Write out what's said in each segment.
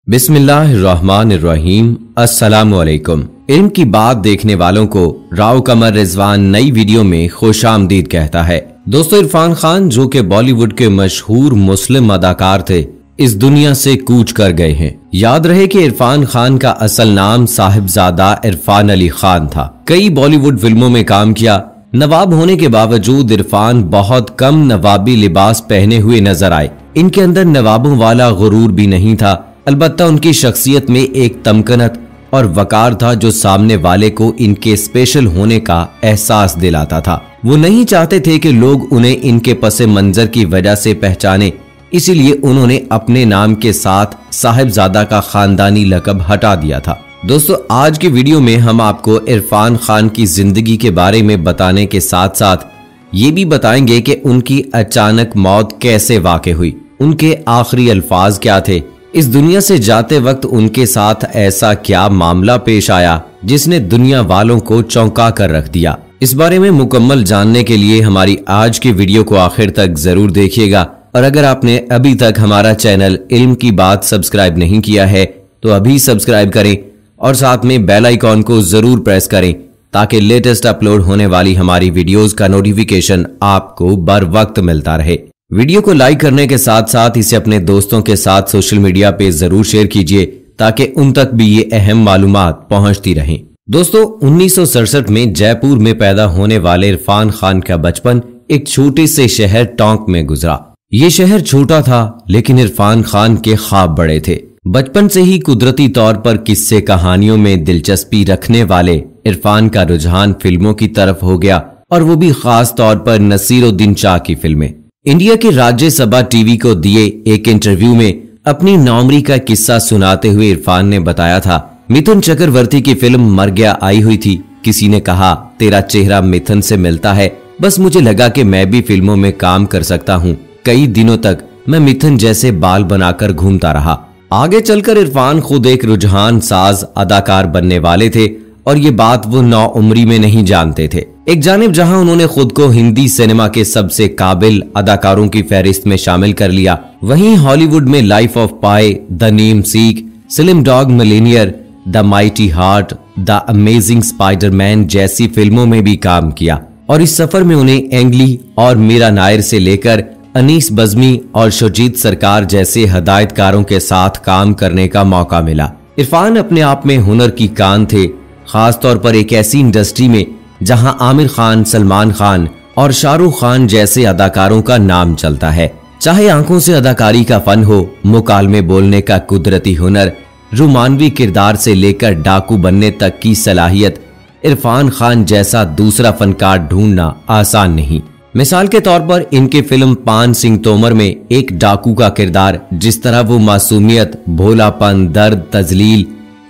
बिस्मिल्लाहिर्रहमानिर्रहीम। अस्सलामुअलैकुम। इल्म की बात देखने वालों को राव कमर रिजवान नई वीडियो में खुशामदीद कहता है। दोस्तों, इरफान खान जो कि बॉलीवुड के मशहूर मुस्लिम अदाकार थे, इस दुनिया से कूच कर गए हैं। याद रहे कि इरफान खान का असल नाम साहिबजादा इरफान अली खान था। कई बॉलीवुड फिल्मों में काम किया। नवाब होने के बावजूद इरफान बहुत कम नवाबी लिबास पहने हुए नजर आए। इनके अंदर नवाबों वाला गुरूर भी नहीं था, अलबत्ता उनकी शख्सियत में एक तमकनत और वकार था जो सामने वाले को इनके स्पेशल होने का एहसास दिलाता था। वो नहीं चाहते थे कि लोग उन्हें इनके पसे मंजर की वजह से पहचाने, इसीलिए उन्होंने अपने नाम के साथ साहिबजादा का खानदानी लकब हटा दिया था। दोस्तों, आज की वीडियो में हम आपको इरफान खान की जिंदगी के बारे में बताने के साथ साथ ये भी बताएंगे कि उनकी अचानक मौत कैसे वाक़ हुई, उनके आखिरी अल्फाज क्या थे, इस दुनिया से जाते वक्त उनके साथ ऐसा क्या मामला पेश आया जिसने दुनिया वालों को चौंका कर रख दिया। इस बारे में मुकम्मल जानने के लिए हमारी आज की वीडियो को आखिर तक जरूर देखिएगा। और अगर आपने अभी तक हमारा चैनल इल्म की बात सब्सक्राइब नहीं किया है तो अभी सब्सक्राइब करें और साथ में बेल आइकॉन को जरूर प्रेस करें ताकि लेटेस्ट अपलोड होने वाली हमारी वीडियोस का नोटिफिकेशन आपको बर वक्त मिलता रहे। वीडियो को लाइक करने के साथ साथ इसे अपने दोस्तों के साथ सोशल मीडिया पे जरूर शेयर कीजिए ताकि उन तक भी ये अहम मालूमात पहुंचती रहें। दोस्तों, 1967 में जयपुर में पैदा होने वाले इरफान खान का बचपन एक छोटे से शहर टोंक में गुजरा। ये शहर छोटा था लेकिन इरफान खान के ख्वाब बड़े थे। बचपन से ही कुदरती तौर पर किस्से कहानियों में दिलचस्पी रखने वाले इरफान का रुझान फिल्मों की तरफ हो गया, और वो भी खास तौर पर नसीरुद्दीन शाह की फिल्में। इंडिया के राज्यसभा टीवी को दिए एक इंटरव्यू में अपनी नौकरी का किस्सा सुनाते हुए इरफान ने बताया था, मिथुन चक्रवर्ती की फिल्म मर गया आई हुई थी। किसी ने कहा तेरा चेहरा मिथुन से मिलता है, बस मुझे लगा कि मैं भी फिल्मों में काम कर सकता हूँ। कई दिनों तक मैं मिथुन जैसे बाल बनाकर घूमता रहा। आगे चलकर इरफान खुद एक रुझान साज अदाकार बनने वाले थे और ये बात वो नौउम्री में नहीं जानते थे। एक जानिब जहां उन्होंने खुद को हिंदी सिनेमा के सबसे काबिल अदाकारों की फहरिस्त में शामिल कर लिया, वहीं हॉलीवुड में life of pi, the name seek, slim dog Millionaire, the mighty heart, the amazing Spiderman जैसी फिल्मों में भी काम किया। और इस सफर में उन्हें एंगली और मीरा नायर से लेकर अनीस बज़मी और शुजीत सरकार जैसे हदायतकारों के साथ काम करने का मौका मिला। इरफान अपने आप में हुनर की कान थे, खास तौर पर एक ऐसी इंडस्ट्री में जहां आमिर खान, सलमान खान और शाहरुख खान जैसे अदाकारों का नाम चलता है। चाहे आंखों से अदाकारी का फन हो, मुकालमे बोलने का कुदरती हुनर, रोमानवी किरदार से लेकर डाकू बनने तक की सलाहियत, इरफान खान जैसा दूसरा फनकार ढूंढना आसान नहीं। मिसाल के तौर पर इनके फिल्म पान सिंह तोमर में एक डाकू का किरदार, जिस तरह वो मासूमियत, भोलापन, दर्द, तजलील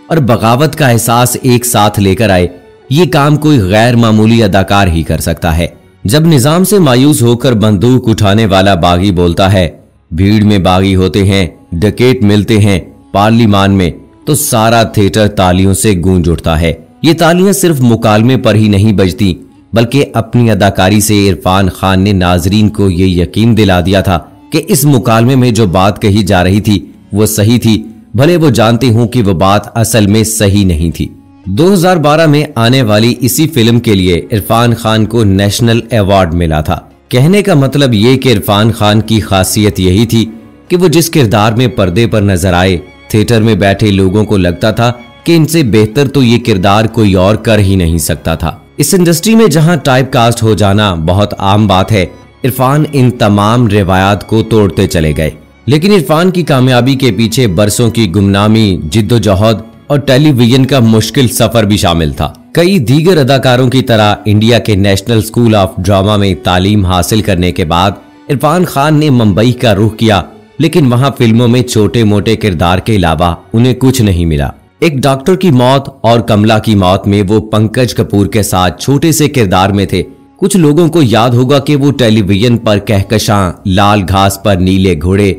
और बगावत का एहसास एक साथ लेकर आए, ये काम कोई गैर मामूली अदाकार ही कर सकता है। जब निजाम से मायूस होकर बंदूक उठाने वाला बागी बोलता है, भीड़ में बागी होते हैं, डकैत मिलते हैं पार्लिमान में, तो सारा थिएटर तालियों से गूंज उठता है। ये तालियां सिर्फ मुकालमे पर ही नहीं बजती, बल्कि अपनी अदाकारी से इरफान खान ने नाजरीन को ये यकीन दिला दिया था कि इस मुकालमे में जो बात कही जा रही थी वो सही थी, भले वो जानते हों कि वो बात असल में सही नहीं थी। 2012 में आने वाली इसी फिल्म के लिए इरफान खान को नेशनल अवार्ड मिला था। कहने का मतलब ये कि इरफान खान की खासियत यही थी कि वो जिस किरदार में पर्दे पर नजर आए, थिएटर में बैठे लोगों को लगता था कि इनसे बेहतर तो ये किरदार कोई और कर ही नहीं सकता था। इस इंडस्ट्री में जहां टाइप कास्ट हो जाना बहुत आम बात है, इरफान इन तमाम रिवायात को तोड़ते चले गए। लेकिन इरफान की कामयाबी के पीछे बरसों की गुमनामी, जिद्दोजहद और टेलीविजन का मुश्किल सफर भी शामिल था। कई दीगर अदाकारों की तरह इंडिया के नेशनल स्कूल ऑफ ड्रामा में तालीम हासिल करने के बाद इरफान खान ने मुंबई का रुख किया, लेकिन वहां फिल्मों में छोटे मोटे किरदार के अलावा उन्हें कुछ नहीं मिला। एक डॉक्टर की मौत और कमला की मौत में वो पंकज कपूर के साथ छोटे से किरदार में थे। कुछ लोगों को याद होगा कि वो टेलीविजन पर कहकशां, लाल घास पर नीले घोड़े,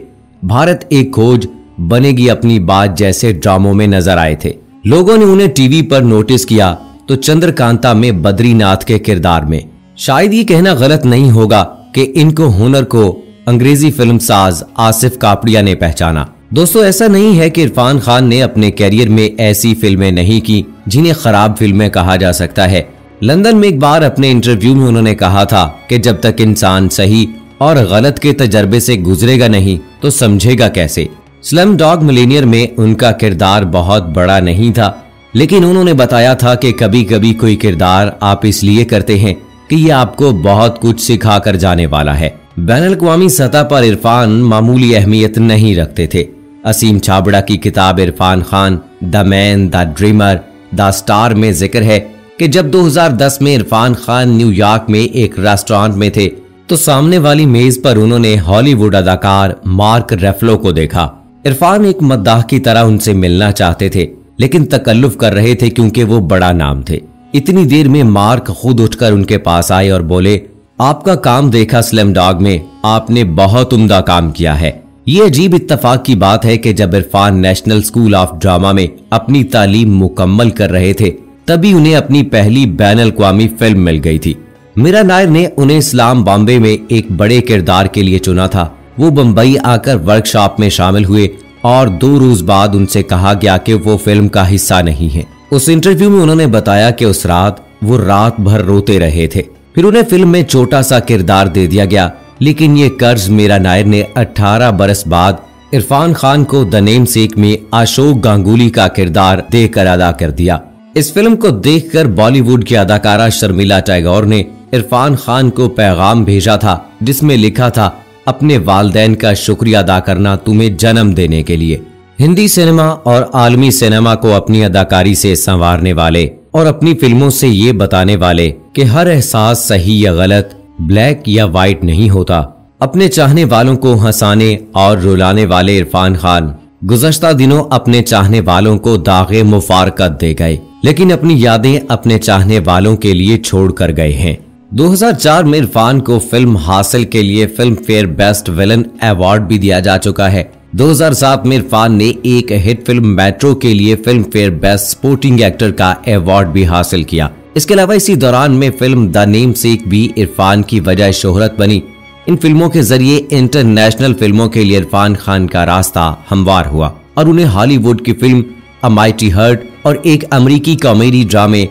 भारत एक खोज, बनेगी अपनी बात जैसे ड्रामों में नजर आए थे। लोगों ने उन्हें टीवी पर नोटिस किया तो चंद्रकांता में बद्रीनाथ के किरदार में। शायद ये कहना गलत नहीं होगा कि इनको हुनर को अंग्रेजी फिल्म साज आसिफ कापड़िया ने पहचाना। दोस्तों ऐसा नहीं है कि इरफान खान ने अपने कैरियर में ऐसी फिल्में नहीं की जिन्हें खराब फिल्में कहा जा सकता है। लंदन में एक बार अपने इंटरव्यू में उन्होंने कहा था कि जब तक इंसान सही और गलत के तजर्बे से गुजरेगा नहीं तो समझेगा कैसे। स्लम डॉग मिलेनियर में उनका किरदार बहुत बड़ा नहीं था, लेकिन उन्होंने बताया था कि कभी कभी कोई किरदार आप इसलिए करते हैं कि ये आपको बहुत कुछ सिखा कर जाने वाला है। बैनुल-अक़वामी सतह पर इरफान मामूली अहमियत नहीं रखते थे। असीम छाबड़ा की किताब Irfan Khan the man, the dreamer, the star में जिक्र है कि जब 2010 में इरफान खान न्यूयॉर्क में एक रेस्टोरेंट में थे तो सामने वाली मेज पर उन्होंने हॉलीवुड अदाकार मार्क रेफलो को देखा। इरफान एक मद्दाह की तरह उनसे मिलना चाहते थे, लेकिन तकल्लुफ कर रहे थे क्योंकि वो बड़ा नाम थे। इतनी देर में मार्क खुद उठकर उनके पास आए और बोले, आपका काम देखा स्लम डॉग में, आपने बहुत उम्दा काम किया है। ये अजीब इत्तफाक की बात है कि जब Irfan national school of drama में अपनी तालीम मुकम्मल कर रहे थे तभी उन्हें अपनी पहली बैनुल-अक़वामी फिल्म मिल गई थी। मीरा नायर ने उन्हें इस्लाम बॉम्बे में एक बड़े किरदार के लिए चुना था। वो बम्बई आकर वर्कशॉप में शामिल हुए और 2 रोज बाद उनसे कहा गया कि वो फिल्म का हिस्सा नहीं है। उस इंटरव्यू में उन्होंने बताया कि उस रात वो रात भर रोते रहे थे। फिर उन्हें फिल्म में छोटा सा किरदार दे दिया गया, लेकिन ये कर्ज मीरा नायर ने 18 बरस बाद इरफान खान को द नेमसेक में अशोक गांगुली का किरदार देकर अदा कर दिया। इस फिल्म को देखकर बॉलीवुड की अदाकारा शर्मिला टैगोर ने इरफान खान को पैगाम भेजा था, जिसमें लिखा था, अपने वालिदैन का शुक्रिया अदा करना तुम्हें जन्म देने के लिए। हिंदी सिनेमा और आलमी सिनेमा को अपनी अदाकारी से संवारने वाले और अपनी फिल्मों से ये बताने वाले कि हर एहसास सही या गलत, ब्लैक या व्हाइट नहीं होता। अपने चाहने वालों को हंसाने और रुलाने वाले इरफान खान गुज़श्ता दिनों अपने चाहने वालों को दागे मुफारकत दे गए, लेकिन अपनी यादें अपने चाहने वालों के लिए छोड़ कर गए हैं। 2004 में इरफान को फिल्म हासिल के लिए film fair best villain award भी दिया जा चुका है। 2007 में इरफान ने एक हिट फिल्म मेट्रो के लिए film fair best supporting actor का अवार्ड भी हासिल किया। इसके अलावा इसी दौरान में फिल्म द नेमसेक भी इरफान की वजह शोहरत बनी। इन फिल्मों के जरिए इंटरनेशनल फिल्मों के लिए इरफान खान का रास्ता हमवार हुआ और उन्हें हॉलीवुड की फिल्म अ माइटी हार्ट और एक अमेरिकी कॉमेडी ड्रामे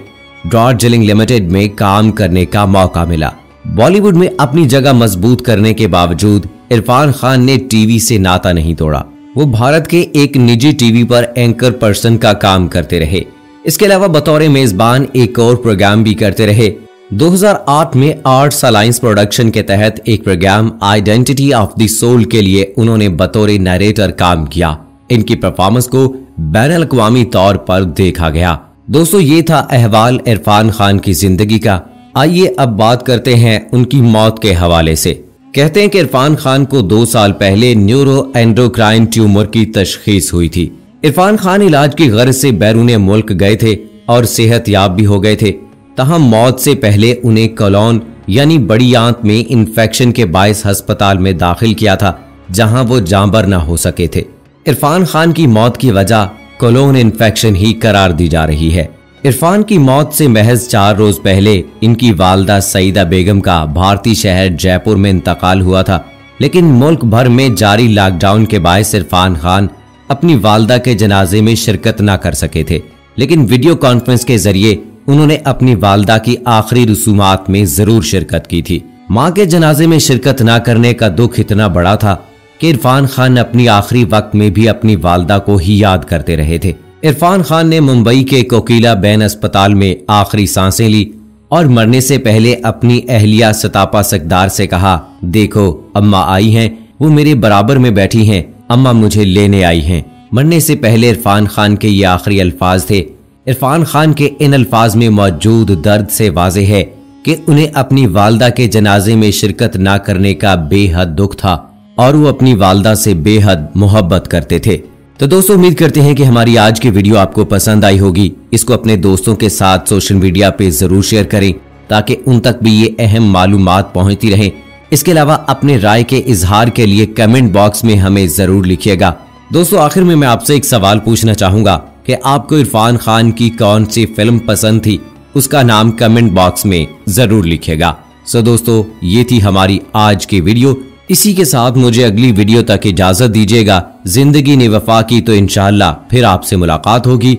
दार्जिलिंग लिमिटेड में काम करने का मौका मिला। बॉलीवुड में अपनी जगह मजबूत करने के बावजूद इरफान खान ने टीवी से नाता नहीं तोड़ा। वो भारत के एक निजी टीवी पर एंकर पर्सन का काम करते रहे। इसके अलावा बतौर मेजबान एक और प्रोग्राम भी करते रहे। 2008 में आर्ट्स अलायंस प्रोडक्शन के तहत एक programme identity of the soul के लिए उन्होंने बतौर नरेटर काम किया। इनकी परफॉर्मेंस को बैनुल-अक़वामी तौर पर देखा गया। दोस्तों ये था अहवाल इरफान खान की जिंदगी का। आइए अब बात करते हैं उनकी मौत के हवाले से। कहते हैं कि इरफान खान को 2 साल पहले न्यूरो एंडोक्राइन ट्यूमर की तशखीस हुई थी। इरफान खान इलाज की गर्ज से बैरून मुल्क गए थे और सेहतयाब भी हो गए थे। तहम मौत से पहले उन्हें कोलोन यानी बड़ी आंत में इन्फेक्शन के बायस अस्पताल में दाखिल किया था, जहां वो जांबर न हो सके थे। इरफान खान की मौत की वजह कोलोन इन्फेक्शन ही करार दी जा रही है। इरफान की मौत से महज 4 रोज पहले इनकी वालदा सईदा बेगम का भारतीय शहर जयपुर में इंतकाल हुआ था, लेकिन मुल्क भर में जारी लॉकडाउन के बायस इरफान खान अपनी वालदा के जनाजे में शिरकत न कर सके थे, लेकिन वीडियो कॉन्फ्रेंस के जरिए उन्होंने अपनी वालदा की आखिरी रसूमात में जरूर शिरकत की थी। मां के जनाजे में शिरकत न करने का दुख इतना बड़ा था कि इरफान खान अपनी आखिरी वक्त में भी अपनी वालदा को ही याद करते रहे थे। इरफान खान ने मुंबई के कोकिला बैन अस्पताल में आखिरी सांसें ली और मरने से पहले अपनी अहलिया सतापा सकदार से कहा, देखो अम्मा आई हैं, वो मेरे बराबर में बैठी हैं, अम्मा मुझे लेने आई हैं। मरने से पहले इरफान खान के ये आखिरी अल्फाज थे। इरफान खान के इन अल्फाज में मौजूद दर्द से वाज़ेह है कि उन्हें अपनी वालदा के जनाजे में शिरकत ना करने का बेहद दुख था और वो अपनी वालदा से बेहद मोहब्बत करते थे। तो दोस्तों उम्मीद करते हैं कि हमारी आज की वीडियो आपको पसंद आई होगी। इसको अपने दोस्तों के साथ सोशल मीडिया पे जरूर शेयर करें ताकि उन तक भी ये अहम मालूमात पहुंचती रहें। इसके अलावा अपने राय के इजहार के लिए कमेंट बॉक्स में हमें जरूर लिखिएगा। दोस्तों आखिर में मैं आपसे एक सवाल पूछना चाहूंगा कि आपको इरफान खान की कौन सी फिल्म पसंद थी, उसका नाम कमेंट बॉक्स में जरूर लिखिएगा। सो दोस्तों ये थी हमारी आज की वीडियो। इसी के साथ मुझे अगली वीडियो तक इजाजत दीजिएगा। जिंदगी ने वफा की तो इंशाअल्लाह फिर आपसे मुलाकात होगी।